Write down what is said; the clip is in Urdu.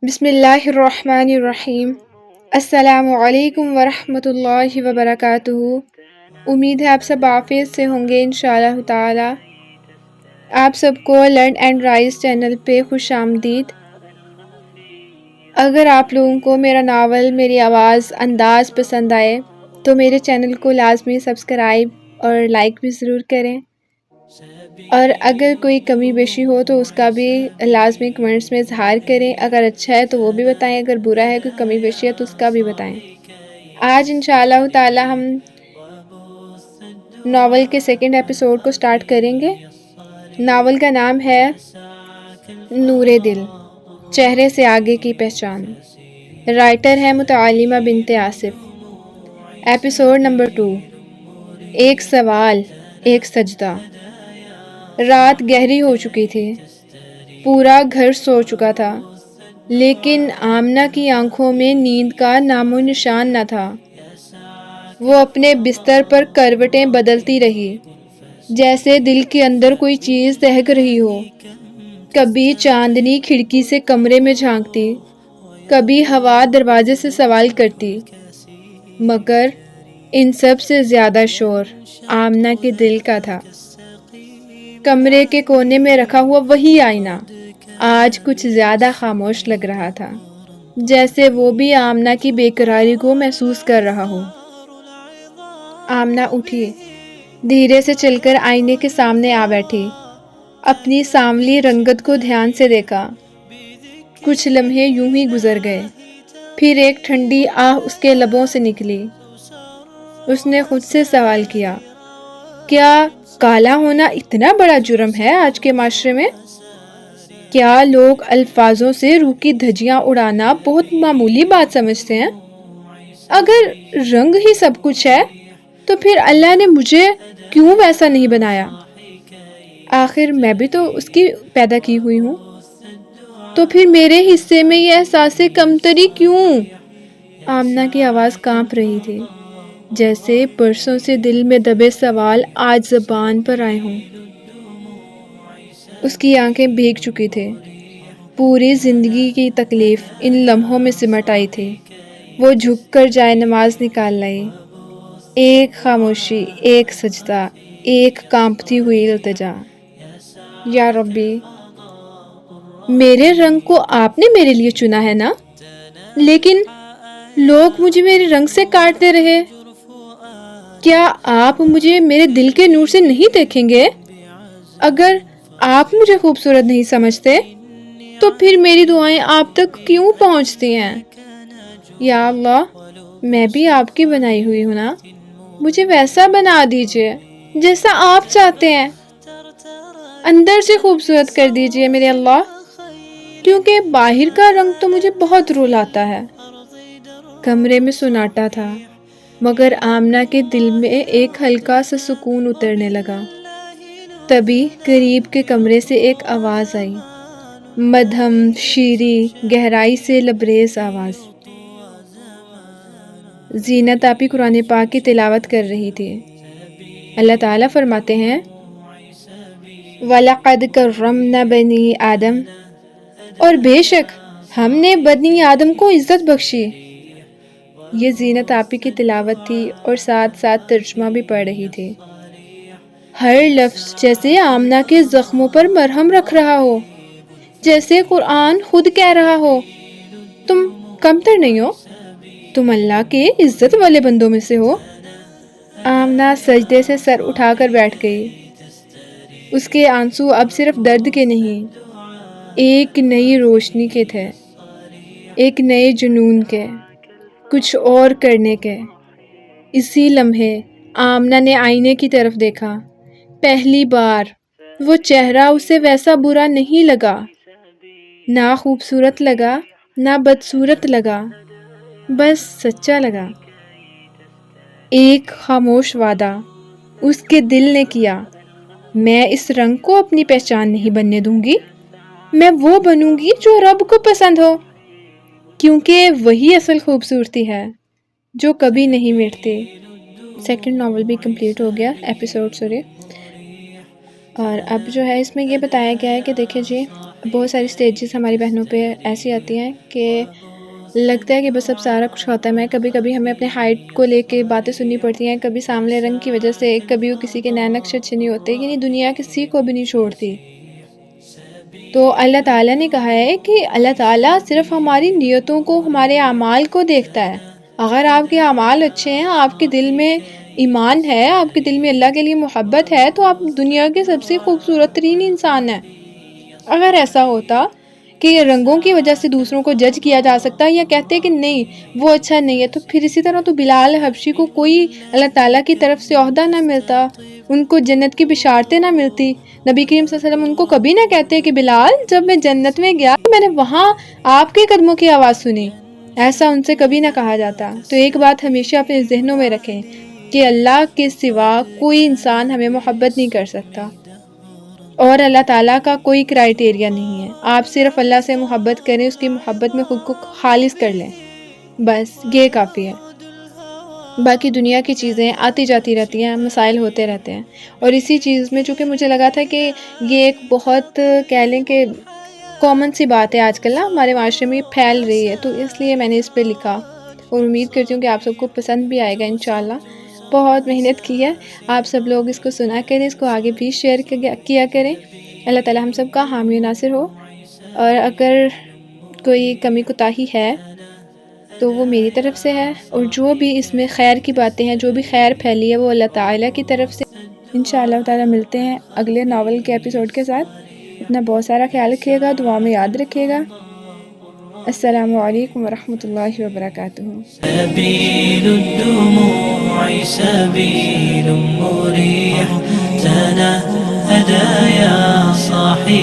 بسم اللہ الرحمن الرحیم۔ السلام علیکم ورحمۃ اللہ وبرکاتہ۔ امید ہے آپ سب عافیت سے ہوں گے انشاءاللہ تعالی۔ آپ سب کو لرن اینڈ رائز چینل پہ خوش آمدید۔ اگر آپ لوگوں کو میرا ناول، میری آواز، انداز پسند آئے تو میرے چینل کو لازمی سبسکرائب اور لائک بھی ضرور کریں، اور اگر کوئی کمی بیشی ہو تو اس کا بھی لازمی کمنٹس میں اظہار کریں۔ اگر اچھا ہے تو وہ بھی بتائیں، اگر برا ہے، کوئی کمی بیشی ہے تو اس کا بھی بتائیں۔ آج انشاءاللہ تعالی ہم ناول کے سیکنڈ ایپیسوڈ کو سٹارٹ کریں گے۔ ناول کا نام ہے نور دل، چہرے سے آگے کی پہچان۔ رائٹر ہے متعلمہ بنت آصف۔ ایپیسوڈ نمبر 2، ایک سوال، ایک سجدہ۔ رات گہری ہو چکی تھی، پورا گھر سو چکا تھا، لیکن آمنہ کی آنکھوں میں نیند کا نام و نشان نہ تھا۔ وہ اپنے بستر پر کروٹیں بدلتی رہی، جیسے دل کے اندر کوئی چیز دہک رہی ہو۔ کبھی چاندنی کھڑکی سے کمرے میں جھانکتی، کبھی ہوا دروازے سے سوال کرتی، مگر ان سب سے زیادہ شور آمنہ کے دل کا تھا۔ کمرے کے کونے میں رکھا ہوا وہی آئینہ آج کچھ زیادہ خاموش لگ رہا تھا، جیسے وہ بھی آمنہ کی بے قراری کو محسوس کر رہا ہو۔ آمنہ اٹھی، دھیرے سے چل کر آئینے کے سامنے آ بیٹھی، اپنی سانولی رنگت کو دھیان سے دیکھا۔ کچھ لمحے یوں ہی گزر گئے، پھر ایک ٹھنڈی آہ اس کے لبوں سے نکلی۔ اس نے خود سے سوال کیا، کیا کالا ہونا اتنا بڑا جرم ہے آج کے معاشرے میں؟ کیا لوگ الفاظوں سے روح کی دھجیاں اڑانا بہت معمولی بات سمجھتے ہیں؟ اگر رنگ ہی سب کچھ ہے تو پھر اللہ نے مجھے کیوں ویسا نہیں بنایا؟ آخر میں بھی تو اس کی پیدا کی ہوئی ہوں، تو پھر میرے حصے میں یہ احساس کمتری کیوں؟ آمنہ کی آواز کانپ رہی تھی، جیسے برسوں سے دل میں دبے سوال آج زبان پر آئے ہوں۔ اس کی آنکھیں بھیگ چکی تھے، پوری زندگی کی تکلیف ان لمحوں میں سمٹ آئی تھی۔ وہ جھک کر جائے نماز نکال لائی، ایک خاموشی، ایک سجدہ، ایک کانپتی ہوئی التجا۔ یا ربی، میرے رنگ کو آپ نے میرے لیے چنا ہے نا، لیکن لوگ مجھے میرے رنگ سے کاٹتے رہے۔ کیا آپ مجھے میرے دل کے نور سے نہیں دیکھیں گے؟ اگر آپ مجھے خوبصورت نہیں سمجھتے تو پھر میری دعائیں آپ تک کیوں پہنچتی ہیں؟ یا اللہ، میں بھی آپ کی بنائی ہوئی ہوں نا، مجھے ویسا بنا دیجئے جیسا آپ چاہتے ہیں۔ اندر سے خوبصورت کر دیجئے میرے اللہ، کیونکہ باہر کا رنگ تو مجھے بہت رلاتا ہے۔ کمرے میں سناٹا تھا، مگر آمنہ کے دل میں ایک ہلکا سا سکون اترنے لگا۔ تبھی قریب کے کمرے سے ایک آواز آئی، مدھم، شیریں، گہرائی سے لبریز آواز۔ زینت آپی قرآن پاک کی تلاوت کر رہی تھی۔ اللہ تعالیٰ فرماتے ہیں، وَلَقَدْ كَرَّمْنَا بَنِي آدم، اور بے شک ہم نے بنی آدم کو عزت بخشی۔ یہ زینت آپی کی تلاوت تھی اور ساتھ ساتھ ترجمہ بھی پڑھ رہی تھی۔ ہر لفظ جیسے آمنہ کے زخموں پر مرہم رکھ رہا ہو، جیسے قرآن خود کہہ رہا ہو، تم کمتر نہیں ہو، تم اللہ کے عزت والے بندوں میں سے ہو۔ آمنہ سجدے سے سر اٹھا کر بیٹھ گئی۔ اس کے آنسو اب صرف درد کے نہیں، ایک نئی روشنی کے تھے، ایک نئے جنون کے، کچھ اور کرنے کے۔ اسی لمحے آمنہ نے آئینے کی طرف دیکھا۔ پہلی بار وہ چہرہ اسے ویسا برا نہیں لگا، نہ خوبصورت لگا، نہ بدصورت لگا، بس سچا لگا۔ ایک خاموش وعدہ اس کے دل نے کیا، میں اس رنگ کو اپنی پہچان نہیں بننے دوں گی، میں وہ بنوں گی جو رب کو پسند ہو، کیونکہ وہی اصل خوبصورتی ہے جو کبھی نہیں مٹتی۔ سیکنڈ ناول بھی کمپلیٹ ہو گیا، ایپیسوڈ سوری۔ اور اب جو ہے اس میں یہ بتایا گیا ہے کہ دیکھیں جی، بہت ساری سٹیجز ہماری بہنوں پہ ایسی آتی ہیں کہ لگتا ہے کہ بس اب سارا کچھ ختم ہے. کبھی کبھی ہمیں اپنے ہائٹ کو لے کے باتیں سننی پڑتی ہیں, کبھی سامنے رنگ کی وجہ سے, کبھی وہ کسی کے نین نقش اچھے نہیں ہوتے, یعنی دنیا کسی کو بھی نہیں چھوڑتی. تو اللہ تعالیٰ نے کہا ہے کہ اللہ تعالیٰ صرف ہماری نیتوں کو, ہمارے اعمال کو دیکھتا ہے. اگر آپ کے اعمال اچھے ہیں, آپ کے دل میں ایمان ہے, آپ کے دل میں اللہ کے لیے محبت ہے, تو آپ دنیا کے سب سے خوبصورت ترین انسان ہیں. اگر ایسا ہوتا کہ رنگوں کی وجہ سے دوسروں کو جج کیا جا سکتا یا کہتے کہ نہیں وہ اچھا نہیں ہے, تو پھر اسی طرح تو بلال حبشی کو کوئی اللہ تعالیٰ کی طرف سے عہدہ نہ ملتا, ان کو جنت کی بشارتیں نہ ملتی. نبی کریم صلی اللہ علیہ وسلم ان کو کبھی نہ کہتے کہ بلال جب میں جنت میں گیا میں نے وہاں آپ کے قدموں کی آواز سنی, ایسا ان سے کبھی نہ کہا جاتا. تو ایک بات ہمیشہ اپنے ذہنوں میں رکھیں کہ اللہ کے سوا کوئی انسان ہمیں محبت نہیں کر سکتا, اور اللہ تعالیٰ کا کوئی کرائیٹیریا نہیں ہے. آپ صرف اللہ سے محبت کریں, اس کی محبت میں خود کو خالص کر لیں, بس یہ کافی ہے. باقی دنیا کی چیزیں آتی جاتی رہتی ہیں, مسائل ہوتے رہتے ہیں. اور اسی چیز میں چونکہ مجھے لگا تھا کہ یہ ایک بہت کہہ لیں کہ کامن سی بات ہے آج کل نا ہمارے معاشرے میں پھیل رہی ہے, تو اس لیے میں نے اس پہ لکھا, اور امید کرتی ہوں کہ آپ سب کو پسند بھی آئے گا انشاءاللہ. بہت محنت کی ہے, آپ سب لوگ اس کو سنا کریں, اس کو آگے بھی شیئر کیا کریں. اللہ تعالی ہم سب کا حامی و ناصر ہو, اور اگر کوئی کمی کوتاہی ہے تو وہ میری طرف سے ہے, اور جو بھی اس میں خیر کی باتیں ہیں, جو بھی خیر پھیلی ہے وہ اللہ تعالیٰ کی طرف سے. انشاءاللہ تعالی ملتے ہیں اگلے ناول کے ایپیسوڈ کے ساتھ. اپنا بہت سارا خیال رکھیے گا, دعا میں یاد رکھیے گا. السلام علیکم ورحمۃ اللہ وبرکاتہ. سبيل الدموع سبيل مريح تنهدى يا صاحي